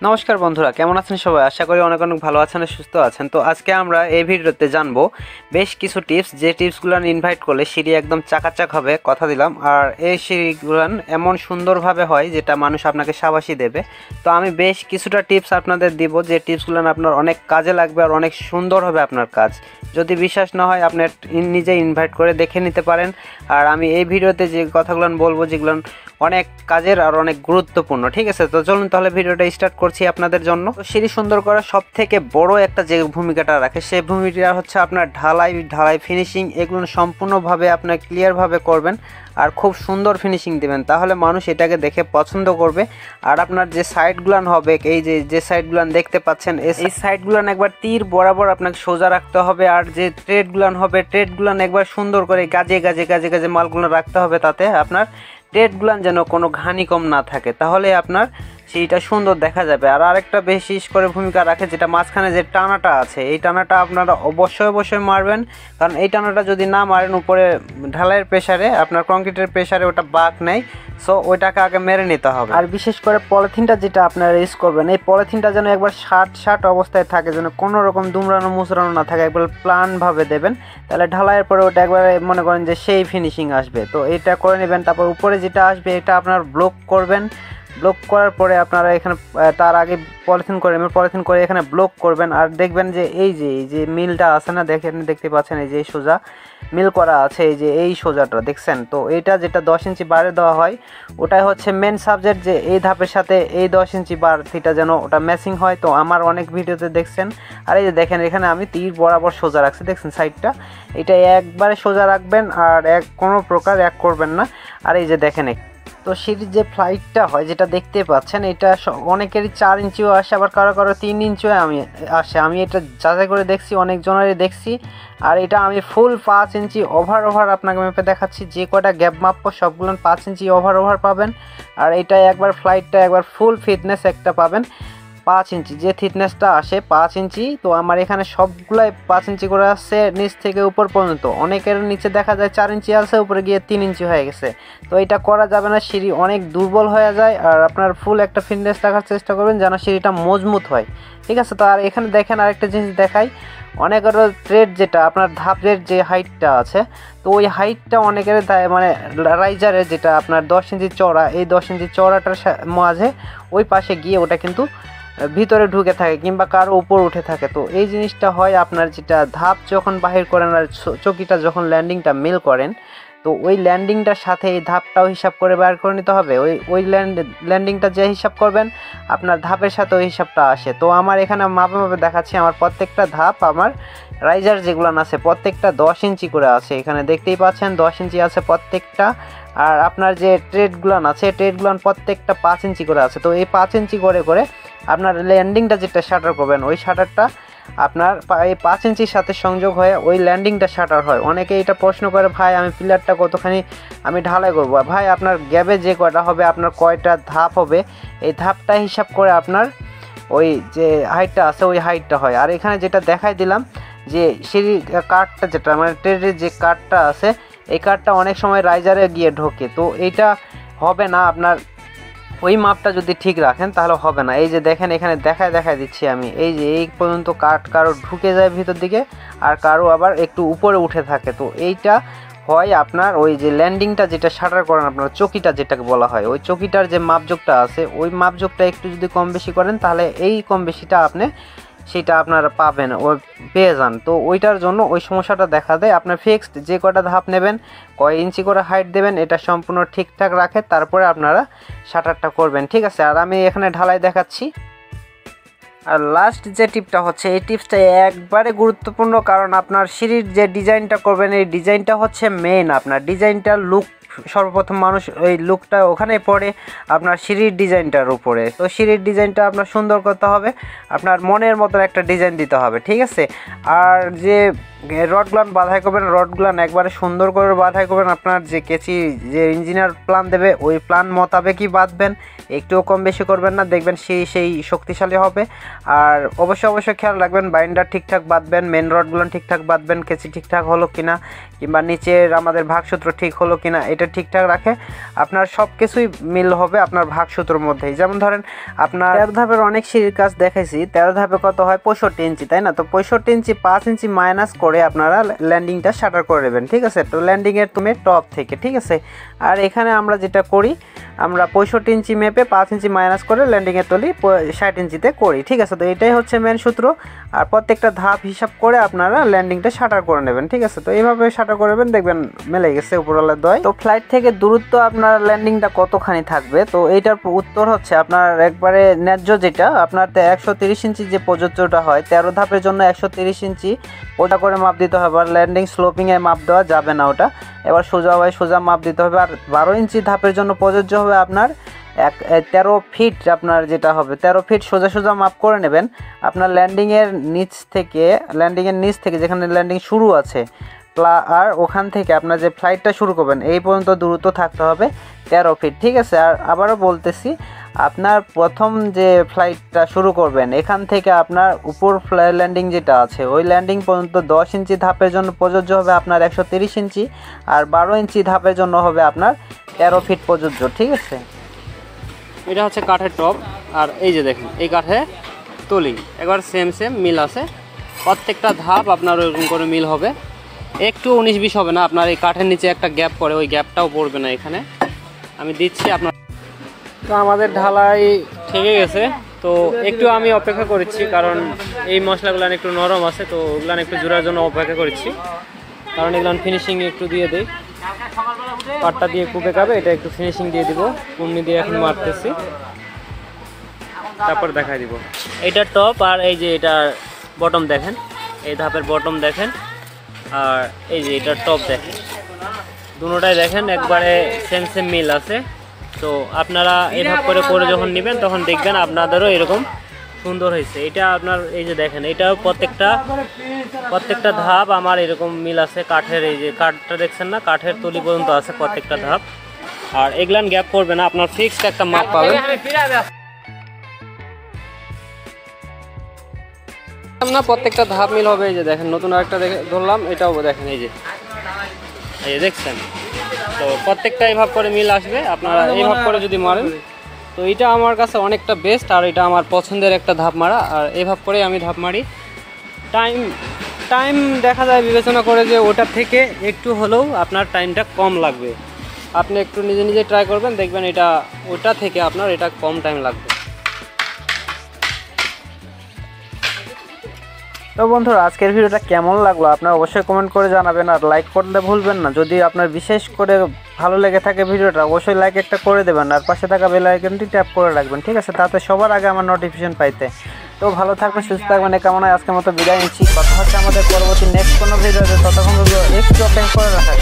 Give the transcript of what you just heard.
নমস্কার বন্ধুরা, কেমন আছেন সবাই? আশা করি অনেক অনেক ভালো আছেন, সুস্থ আছেন। তো আজকে আমরা এই ভিডিওতে জানবো বেশ কিছু টিপস, যে টিপসগুলো ইনভাইট করলে সিঁড়ি একদম চাকাচাক হবে, কথা দিলাম। আর এই সিঁড়িগুলো এমন সুন্দরভাবে হয় যেটা মানুষ আপনাকে শাবাশি দেবে। তো আমি বেশ কিছুটা টিপস আপনাদের দিব, যে টিপসগুলো আপনার অনেক কাজে লাগবে আর অনেক সুন্দর হবে আপনার কাজ। যদি বিশ্বাস না হয় আপনি নিজে ইনভাইট করে দেখে নিতে পারেন। আর আমি এই ভিডিওতে যে কথাগুলো বলবো, যেগুলো অনেক কাজের আর অনেক গুরুত্বপূর্ণ, ঠিক আছে? তো চলুন তাহলে ভিডিওটা স্টার্ট করছি আপনাদের জন্য। সিঁড়ি সুন্দর করা সব থেকে বড় একটা যে ভূমিকাটা রাখে, সেই ভূমিকাটা হচ্ছে আপনার ঢালাই ফিনিশিং। এগুলো সম্পূর্ণভাবে আপনার ক্লিয়ারভাবে করবেন আর খুব সুন্দর ফিনিশিং দেবেন, তাহলে মানুষ এটাকে দেখে পছন্দ করবে। আর আপনার যে সাইডগুলান হবে, এই যে সাইডগুলান দেখতে পাচ্ছেন, এই সাইডগুলান একবার তীর বরাবর আপনাকে সোজা রাখতে হবে। আর যে ট্রেডগুলান হবে, ট্রেডগুলান একবার সুন্দর করে গাজে গাজে মালগুলো রাখতে হবে, তাতে আপনার ট্রেডগুলান যেন কোনো ঘানি কম না থাকে, তাহলে আপনার সেইটা সুন্দর দেখা যাবে। আর আরেকটা বিশেষ করে ভূমিকা রাখে, যেটা মাঝখানে যে টানাটা আছে, এই টানাটা আপনারা অবশ্যই মারবেন। কারণ এই টানাটা যদি না মারেন, উপরে ঢালাইয়ের প্রেসারে, আপনার কংক্রিটের প্রেসারে ওটা বাঁক নেয়। সো ওইটাকে আগে মেরে নিতে হবে। আর বিশেষ করে পলিথিনটা যেটা আপনারা ইউজ করবেন, এই পলিথিনটা যেন একবার শার্ট অবস্থায় থাকে, যেন কোনো রকম দুমড়ানো মুচড়ানো না থাকে, একবার প্লানভাবে দেবেন। তাহলে ঢালাইয়ের পরে ওটা একবার মনে করেন যে সেই ফিনিশিং আসবে। তো এটা করে নেবেন। তারপর উপরে যেটা আসবে এটা আপনার ব্লক করবেন। ব্লক করার পরে আপনারা এখানে তার আগে পলিথিন করে এখানে ব্লক করবেন। আর দেখবেন যে এই যে মিলটা আছে না, দেখতে পাচ্ছেন, এই যে সোজা মিল করা আছে, এই সোজাটা দেখছেন। তো এইটা যেটা 10 ইঞ্চি বারে দেওয়া হয়, ওটাই হচ্ছে মেন সাবজেক্ট, যে এই ধাপের সাথে এই 10 ইঞ্চি বারটা যেন ওটা ম্যাচিং হয়। তো আমার অনেক ভিডিওতে দেখছেন। আর এই যে দেখেন, এখানে আমি তীর বরাবর সোজা রাখছি, দেখছেন সাইডটা, এটা একবারে সোজা রাখবেন আর কোনো প্রকার এক করবেন না। আর এই যে দেখেন, তো সিঁড়ির যে ফ্লাইটটা হয়, যেটা দেখতে পাচ্ছেন, এটা অনেকেরই 4 ইঞ্চিও আসে, আবার কারো 3 ইঞ্চিও আসে। আমি এটা যাচাই করে দেখছি, অনেকজনেরই দেখছি। আর এটা আমি ফুল 5 ইঞ্চি ওভার আপনাকে মেপে দেখাচ্ছি। যে কটা গ্যাপ মাপবো সবগুলো 5 ইঞ্চি ওভার পাবেন। আর এটা একবার ফ্লাইটটা একবার ফুল ফিটনেস একটা পাবেন 5 ইঞ্চি, যে থিকনেসটা আসে 5 ইঞ্চি। তো আমার এখানে সবগুলাই 5 ইঞ্চি করে আসছে, নিচ থেকে উপর পর্যন্ত। অনেকের নিচে দেখা যায় 4 ইঞ্চি আছে, উপরে গিয়ে 3 ইঞ্চি হয়ে গেছে। তো এটা করা যাবে না, সিঁড়ি অনেক দুর্বল হয়ে যায়। আর আপনার ফুল একটা ফিটনেস রাখার চেষ্টা করবেন, যেন সিঁড়িটা মজবুত হয়, ঠিক আছে? তো আর এখানে দেখেন, আরেকটা জিনিস দেখাই, অনেকেরও ট্রেড যেটা আপনার ধাপের যে হাইটটা আছে, তো ওই হাইটটা অনেকের মানে রাইজারের যেটা আপনার 10 ইঞ্চি চওড়া, এই 10 ইঞ্চি চওড়াটার মাঝে ওই পাশে গিয়ে ওটা কিন্তু ভিতরে ঢুকে থাকে, কিংবা কারো উপর উঠে থাকে। তো এই জিনিসটা হয় আপনার, যেটা ধাপ যখন বাহির করেন আর চকিটা যখন ল্যান্ডিংটা মিল করেন, তো ওই ল্যান্ডিংটার সাথে এই ধাপটাও হিসাব করে বের করে নিতে হবে। ওই ল্যান্ডিংটা যে হিসাব করবেন, আপনার ধাপের সাথে ওই হিসাবটা আসে। তো আমার এখানে মাপে দেখাচ্ছি, আমার প্রত্যেকটা ধাপ, আমার রাইজার যেগুলো আছে প্রত্যেকটা 10 ইঞ্চি করে আছে। এখানে দেখতেই পাচ্ছেন 10 ইঞ্চি আছে প্রত্যেকটা। আর আপনার যে ট্রেডগুলান আছে, ট্রেডগুলান প্রত্যেকটা 5 ইঞ্চি করে আছে। তো এই 5 ইঞ্চি করে আপনার ল্যান্ডিংটা যেটা শাটার করবেন, ওই শাটারটা আপনার এই 5 ইঞ্চির সাথে সংযোগ হয়ে ওই ল্যান্ডিংটা শাটার হয়। অনেকে এটা প্রশ্ন করে, ভাই আমি পিলারটা কতখানি আমি ঢালাই করবো? ভাই আপনার গ্যাবে যে কয়টা হবে, আপনার কয়টা ধাপ হবে, এই ধাপটা হিসাব করে আপনার ওই যে হাইটটা আছে, ওই হাইটটা হয়। আর এখানে যেটা দেখাই দিলাম, যে সিঁড়ি কাঠটা যেটা মানে ট্রেডের যে কাঠটা আছে, এই কাঠটা অনেক সময় রাইজারে গিয়ে ঢোকে। তো এইটা হবে না, আপনার ওই মাপটা যদি ঠিক রাখেন তাহলে হবে না। এই যে দেখেন, এখানে দেখাই দিচ্ছি আমি, এই যে এই পর্যন্ত কাঠ কারো ঢুকে যায় ভিতর দিকে, আর কারো আবার একটু উপরে উঠে থাকে। তো এইটা হয় আপনার ওই যে ল্যান্ডিংটা যেটা শাটার করেন, আপনার চকিটা যেটাকে বলা হয়, ওই চকিটার যে মাপযোগটা আছে, ওই মাপযোগটা একটু যদি কম বেশি করেন, তাহলে এই কম বেশিটা আপনি সেটা আপনারা পাবেন, ওই পেয়ে যান। তো ওইটার জন্য ওই সমস্যাটা দেখা দেয়। আপনার ফিক্সড যে কটা ধাপ নেবেন, কয় ইঞ্চি করে হাইট দেবেন, এটা সম্পূর্ণ ঠিকঠাক রাখে, তারপরে আপনারা শাটারটা করবেন, ঠিক আছে? আর আমি এখানে ঢালাই দেখাচ্ছি। আর লাস্ট যে টিপটা হচ্ছে, এই টিপসটা একবারে গুরুত্বপূর্ণ, কারণ আপনার সিঁড়ির যে ডিজাইনটা করবেন, এই ডিজাইনটা হচ্ছে মেইন। আপনার ডিজাইনটার লুক, সর্বপ্রথম মানুষ ওই লুকটা ওখানে পড়ে আপনার সিঁড়ির ডিজাইনটার উপরে। তো সিঁড়ির ডিজাইনটা আপনার সুন্দর করতে হবে, আপনার মনের মতো একটা ডিজাইন দিতে হবে, ঠিক আছে? আর যে রডগুলান বাধাই করবেন, রডগুলান একবারে সুন্দর করে বাধাই করবেন। আপনার যে কেচি যে ইঞ্জিনিয়ার প্ল্যান দেবে ওই প্ল্যান মোতাবেকই বাঁধবেন, একটুও কম বেশি করবেন না, দেখবেন সেই শক্তিশালী হবে। আর অবশ্যই খেয়াল রাখবেন বাইন্ডার ঠিকঠাক বাঁধবেন, মেন রডগুলো ঠিকঠাক বাঁধবেন, কেচি ঠিকঠাক হলো কিনা, কিংবা নিচের আমাদের ভাগসূত্র ঠিক হলো কিনা, এটা ঠিকঠাক রাখে আপনার সব কিছুই মিল হবে আপনার ভাগসূত্রের মধ্যেই। যেমন ধরেন আপনার 13 ধাপের অনেক সিঁড়ির কাজ দেখাইছি, 13 ধাপে কত হয় 65 ইঞ্চি, তাই না? তো 65 ইঞ্চি 5 ইঞ্চি মাইনাস করে আপনারা ল্যান্ডিংটা শাটার করে নেবেন, ঠিক আছে? তো ল্যান্ডিংয়ের তুমি টপ থেকে, ঠিক আছে? আর এখানে আমরা যেটা করি, আমরা 65 ইঞ্চি মেপে 5 ইঞ্চি মাইনাস করে ল্যান্ডিংয়ের তলি 60 ইঞ্চিতে করি, ঠিক আছে? তো এটাই হচ্ছে মেন সূত্র। আর প্রত্যেকটা ধাপ হিসাব করে আপনারা ল্যান্ডিংটা শাটার করে নেবেন, ঠিক আছে? তো এইভাবে শাটার করবেন, দেখবেন মেলে গেছে উপরওয়ালার দয়। তো ফ্লাইট থেকে দূরত্ব আপনার ল্যান্ডিংটা কতখানি থাকবে, তো এইটার উত্তর হচ্ছে আপনার একবারে ন্যায্য যেটা আপনার 130 ইঞ্চি যে প্রযোজ্যটা হয় 13 ধাপের জন্য 130 ইঞ্চি ওটা করে মাপ দিতে হবে। আর ল্যান্ডিং স্লোপিংয়ে মাপ দেওয়া যাবে না ওটা, এবার সোজা মাপ দিতে হবে। আর 12 ইঞ্চি ধাপের জন্য প্রযোজ্য হবে আপনার 13 ফিট, আপনার যেটা হবে 13 ফিট সোজা মাপ করে নেবেন। আপনার ল্যান্ডিংয়ের নিচ থেকে যেখানে ল্যান্ডিং শুরু আছে আর ওখান থেকে আপনার যে ফ্লাইটটা শুরু করবেন এই পর্যন্ত দূরত্ব থাকতে হবে 13 ফিট, ঠিক আছে? আর আবারও বলতেছি, আপনার প্রথম যে ফ্লাইটটা শুরু করবেন এখান থেকে আপনার উপর ল্যান্ডিং যেটা আছে ওই ল্যান্ডিং পর্যন্ত 10 ইঞ্চি ধাপের জন্য প্রযোজ্য হবে আপনার 130 ইঞ্চি, আর 12 ইঞ্চি ধাপের জন্য হবে আপনার 13 ফিট প্রযোজ্য, ঠিক আছে? এটা হচ্ছে কাঠের টপ, আর এই যে দেখেন এই কাঠে তলি একবার সেম মিল আছে, প্রত্যেকটা ধাপ আপনার ওইরকম করে মিল হবে, একটু 19-20 হবে না। আপনার এই কাঠের নিচে একটা গ্যাপ পড়ে, ওই গ্যাপটাও পড়বে না এখানে, আমি দিচ্ছি আপনার। তো আমাদের ঢালাই ঠেকে গেছে, তো একটু আমি অপেক্ষা করছি, কারণ এই মশলাগুলো একটু নরম আছে, তো ওগুলো একটু জোড়ার জন্য অপেক্ষা করছি, কারণ এগুলো ফিনিশিং একটু দিয়ে দিই। পাটটা দিয়ে কুপে খাবে, এটা একটু ফিনিশিং দিয়ে দিব, কুমনি দিয়ে এখন মারতেছি, তারপর দেখাই দিব। এইটার টপ আর এই যে এটার বটম দেখেন, এই ধাপের বটম দেখেন, আর এই যে এটার টপ দেখেন, দুটোটাই দেখেন একবারে সেম মিল আছে। তো আপনারা এই ধাপ করে যখন নেবেন তখন দেখবেন আপনাদেরও এরকম সুন্দর হয়েছে। এটা আপনার এই যে দেখেন, এটাও প্রত্যেকটা ধাপ আমার এরকম মিল আছে, কাঠের এই যে কাঠটা দেখছেন না, কাঠের তলি পর্যন্ত আছে প্রত্যেকটা ধাপ, আর এগুলান গ্যাপ করবে না, আপনার ফিক্সড একটা মাপ পাবেন না, প্রত্যেকটা ধাপ মিল হবে। এই যে দেখেন নতুন আরেকটা ধরলাম, এটাও দেখেন এই যে দেখছেন, তো প্রত্যেকটা এইভাব করে মিল আসবে, আপনারা এইভাব করে যদি মারেন তো এটা আমার কাছে অনেকটা বেস্ট, আর এটা আমার পছন্দের একটা ধাপ মারা, আর এইভাব করে আমি ধাপ মারি। টাইম দেখা যায় বিবেচনা করে যে ওটার থেকে একটু হলেও আপনার টাইমটা কম লাগবে, আপনি একটু নিজে ট্রাই করবেন, দেখবেন এটা ওটা থেকে আপনার এটা কম টাইম লাগবে। তো বন্ধুরা আজকের ভিডিওটা কেমন লাগলো আপনারা অবশ্যই কমেন্ট করে জানাবেন, আর লাইক করতে ভুলবেন না। যদি আপনার বিশেষ করে ভালো লেগে থাকে ভিডিওটা অবশ্যই লাইক একটা করে দেবেন, আর পাশে থাকা বেল আইকনটি ট্যাপ করে রাখবেন, ঠিক আছে? তাতে সবার আগে আমার নোটিফিকেশন পাইতে। তো ভালো থাকবেন, সুস্থ থাকবেন, এই কামনায় আজকের মতো বিদায় নিচ্ছি। কথা হচ্ছে আমাদের পরবর্তী নেক্সট কোনো ভিডিওতে, ততক্ষণ একটু অপেক্ষা করে রাখা।